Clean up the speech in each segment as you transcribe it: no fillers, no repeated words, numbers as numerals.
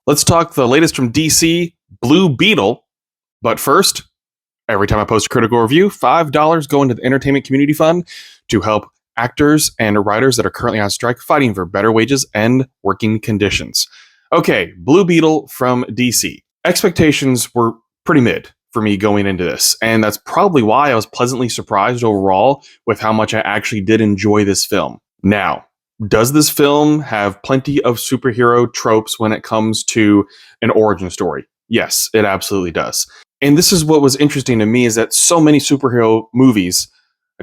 Let's talk the latest from DC, Blue Beetle. But first, every time I post a critical review, $5 go into the Entertainment Community Fund to help actors and writers that are currently on strike fighting for better wages and working conditions. Okay, Blue Beetle from DC. Expectations were pretty mid for me going into this, and that's probably why I was pleasantly surprised overall with how much I actually did enjoy this film. Now, does this film have plenty of superhero tropes when it comes to an origin story? Yes, it absolutely does. And this is what was interesting to me is that so many superhero movies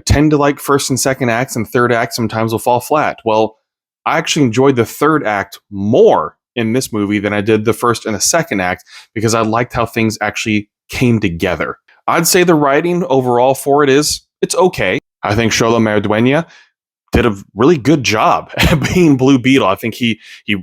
tend to like first and second acts, and third act sometimes will fall flat. Well, I actually enjoyed the third act more in this movie than I did the first and the second act because I liked how things actually came together. I'd say the writing overall for it's okay. I think Xolo Maridueña did a really good job at being Blue Beetle. I think he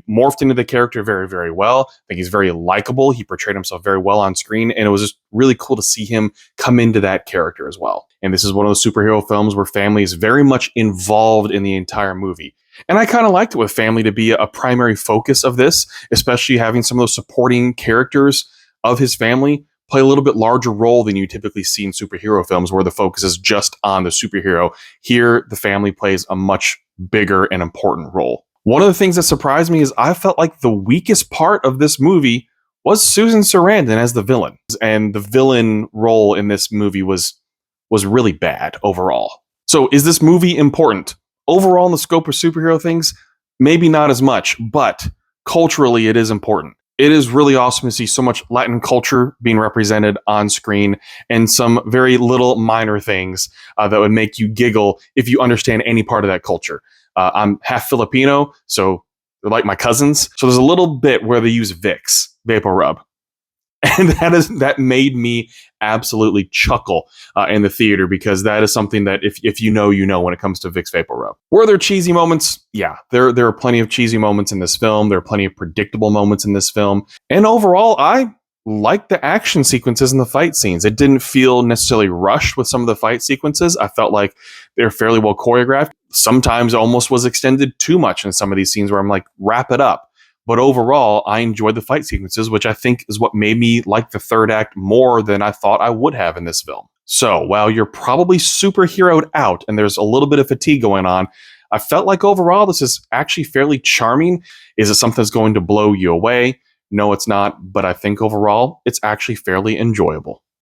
morphed into the character very, very well. I think he's very likable. He portrayed himself very well on screen, and it was just really cool to see him come into that character as well. And this is one of those superhero films where family is very much involved in the entire movie. And I kind of liked it with family to be a primary focus of this, especially having some of those supporting characters of his family play a little bit larger role than you typically see in superhero films where the focus is just on the superhero. Here, the family plays a much bigger and important role. One of the things that surprised me is I felt like the weakest part of this movie was Susan Sarandon as the villain. And the villain role in this movie was really bad overall. So is this movie important? Overall in the scope of superhero things, maybe not as much, but culturally it is important. It is really awesome to see so much Latin culture being represented on screen and some very little minor things that would make you giggle if you understand any part of that culture. I'm half Filipino, so they're like my cousins. So there's a little bit where they use Vicks, Vapor Rub. And that made me absolutely chuckle in the theater because that is something that if you know when it comes to Vicks Vapor Rub. Were there cheesy moments? Yeah, there are plenty of cheesy moments in this film. There are plenty of predictable moments in this film. And overall, I like the action sequences and the fight scenes. It didn't feel necessarily rushed with some of the fight sequences. I felt like they're fairly well choreographed. Sometimes almost was extended too much in some of these scenes where I'm like, wrap it up. But overall, I enjoyed the fight sequences, which I think is what made me like the third act more than I thought I would have in this film. So while you're probably superheroed out and there's a little bit of fatigue going on, I felt like overall this is actually fairly charming. Is it something that's going to blow you away? No, it's not. But I think overall, it's actually fairly enjoyable.